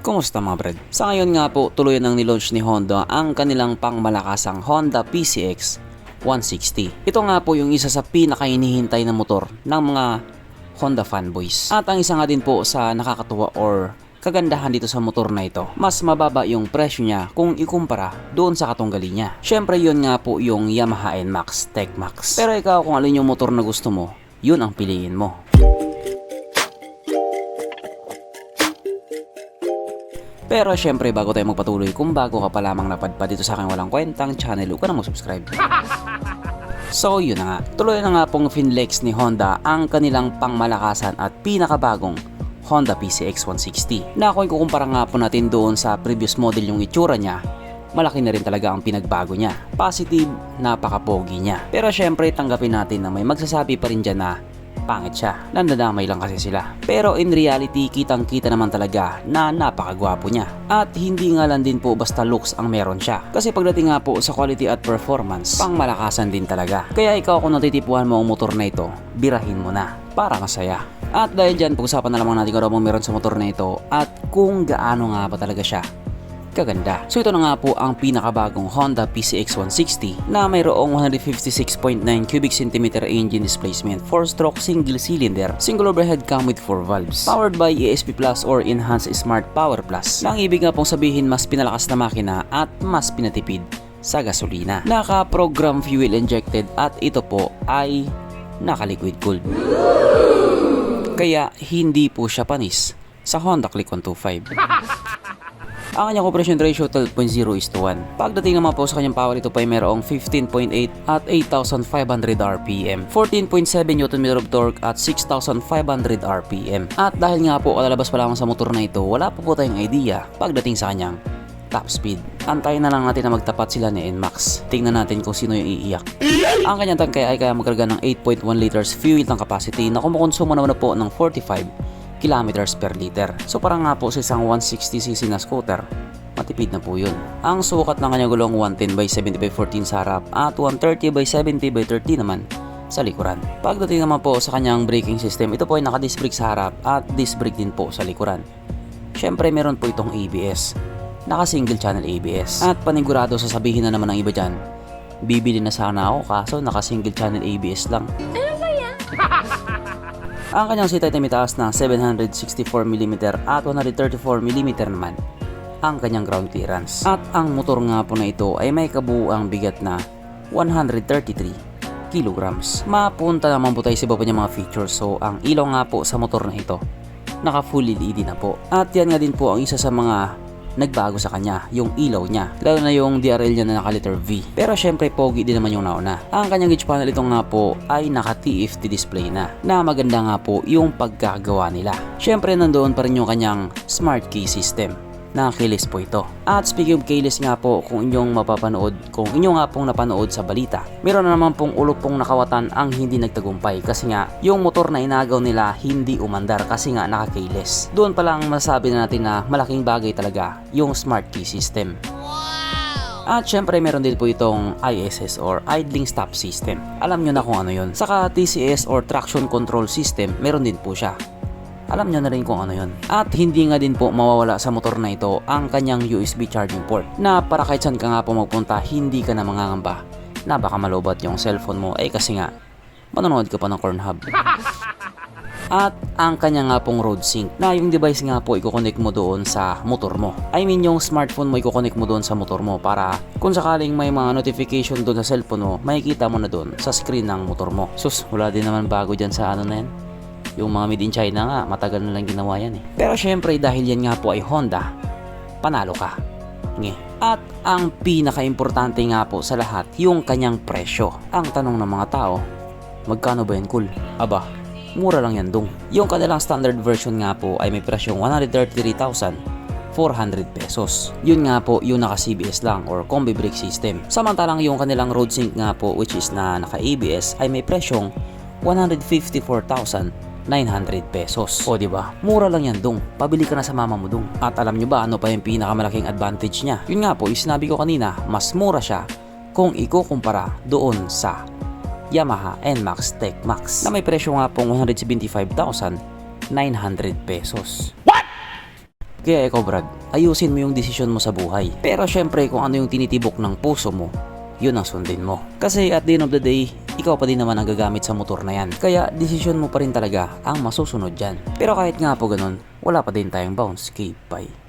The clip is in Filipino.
Kumusta mga brad? Sa ngayon nga po, tuloy nang nilaunch ni Honda ang kanilang pangmalakasang Honda PCX 160. Ito nga po yung isa sa pinakahinihintay na motor ng mga Honda fanboys. At ang isa nga din po sa nakakatuwa or kagandahan dito sa motor na ito, mas mababa yung presyo niya kung ikumpara doon sa katunggali niya. Syempre yun nga po yung Yamaha NMAX TechMax. Pero ikaw, kung alin yung motor na gusto mo, yun ang piliin mo. Pero syempre, bago tayo magpatuloy, kung bago ka pa lamang napadpad dito sa aking walang kwentang channel, huwag ka na mag-subscribe. So yun na nga, tuloy na nga pong finlex ni Honda ang kanilang pangmalakasan at pinakabagong Honda PCX 160. Na kung ikukumpara nga po natin doon sa previous model yung itsura niya, malaki na rin talaga ang pinagbago niya. Positive, napaka-pogi niya. Pero syempre, tanggapin natin na may magsasabi pa rin dyan na pangit siya. Nandadamay lang kasi sila. Pero in reality, kitang-kita naman talaga na napakagwapo niya. At hindi nga lang din po basta looks ang meron siya. Kasi pagdating nga po sa quality at performance, pangmalakasan din talaga. Kaya ikaw, kung natitipuhan mo ang motor na ito, birahin mo na para masaya. At dahil dyan, pag-usapan na lamang natin kung ano meron sa motor na ito at kung gaano nga ba talaga siya kaganda. So ito na nga po ang pinakabagong Honda PCX 160 na mayroong 156.9 cubic centimeter engine displacement, 4-stroke single cylinder, single overhead cam with 4 valves, powered by ESP Plus or Enhanced Smart Power Plus. Ang ibig nga pong sabihin, mas pinalakas na makina at mas pinatipid sa gasolina. Naka-program fuel injected at ito po ay naka-liquid cooled. Kaya hindi po siya panis sa Honda Click 125. Ang kanyang compression ratio 12.0:1. Pagdating naman po sa kanyang power, ito pa ay mayroong 15.8 at 8,500 RPM, 14.7 Nm of torque at 6,500 RPM. At dahil nga po kalalabas pa lamang sa motor na ito, wala po tayong idea pagdating sa kanyang top speed. Antayin na lang natin na magtapat sila ni NMAX. Tingnan natin kung sino yung iiyak. Ang kanyang tangke ay kaya magkarga ng 8.1 liters fuel tank capacity na kumukonsumo naman na po ng 45 kilometers per liter. So parang nga po sa isang 160cc na scooter, matipid na po yun. Ang sukat ng kanyang gulong 110/70/14 sa harap at 130/70/30 naman sa likuran. Pagdating naman po sa kanyang braking system, ito po ay naka-disc brake sa harap at disc brake din po sa likuran. Syempre meron po itong ABS, naka-single channel ABS. At panigurado, sasabihin na naman ng iba dyan, bibili na sana ako kaso naka-single channel ABS lang. Ang kanyang seat ay mitaas na 764mm at 134mm naman ang kanyang ground clearance. At ang motor nga po na ito ay may kabuuang bigat na 133 kilograms. Mapunta naman po tayo sa iba pa niyang mga features. So ang ilaw nga po sa motor na ito, naka full LED na po. At yan nga din po ang isa sa mga nagbago sa kanya, yung ilaw niya, lalo na yung DRL niya na naka letter V. Pero syempre pogi din naman yung nauna. Ang kanyang gauge panel ito nga po ay naka TFT display na maganda nga po yung pagkagawa nila. Syempre nandoon pa rin yung kanyang smart key system na keyless po ito. At speaking of keyless nga po, kung inyong nga pong napanood sa balita, meron na naman pong ulo pong nakawatan ang hindi nagtagumpay kasi nga yung motor na inagaw nila hindi umandar kasi nga naka-keyless. Doon pa lang masasabi na natin na malaking bagay talaga yung smart key system. At syempre meron din po itong ISS or idling stop system. Alam nyo na kung ano yun. Saka TCS or traction control system, meron din po siya. Alam nyo na rin kung ano yun. At hindi nga din po mawawala sa motor na ito ang kanyang USB charging port na para kahit saan ka nga po magpunta, hindi ka na mangangamba na baka malobat yung cellphone mo kasi nga manonood ka pa ng Pornhub. At ang kanya nga pong road sync na yung device nga po i-connect mo doon sa motor mo. I mean yung smartphone mo i-connect mo doon sa motor mo para kung sakaling may mga notification doon sa cellphone mo, makikita mo na doon sa screen ng motor mo. Sus, wala din naman bago dyan sa ano na yan. Yung mga made in China nga, matagal na lang ginawa yan eh. Pero syempre dahil yan nga po ay Honda, panalo ka. At ang pinaka-importante nga po sa lahat, yung kanyang presyo. Ang tanong ng mga tao, magkano ba yan, cool? Aba, mura lang yan dong. Yung kanilang standard version nga po ay may presyong 133,400 pesos. Yun nga po yung naka-CBS lang or combi brake system. Samantalang yung kanilang road sync nga po which is na naka-ABS ay may presyong 154,900 pesos. O diba? Mura lang yan dong. Pabili ka na sa mama mo dong. At alam nyo ba ano pa yung pinakamalaking advantage niya? Yun nga po, sinabi ko kanina, mas mura siya kung ikukumpara doon sa Yamaha NMAX TechMax na may presyo nga pong 175,900 pesos. Kaya ikaw Brad, ayusin mo yung desisyon mo sa buhay. Pero syempre kung ano yung tinitibok ng puso mo, yun ang sundin mo. Kasi at the end of the day, ikaw pa din naman ang gagamit sa motor na yan. Kaya desisyon mo pa rin talaga ang masusunod dyan. Pero kahit nga po ganun, wala pa din tayong bounce. Bye.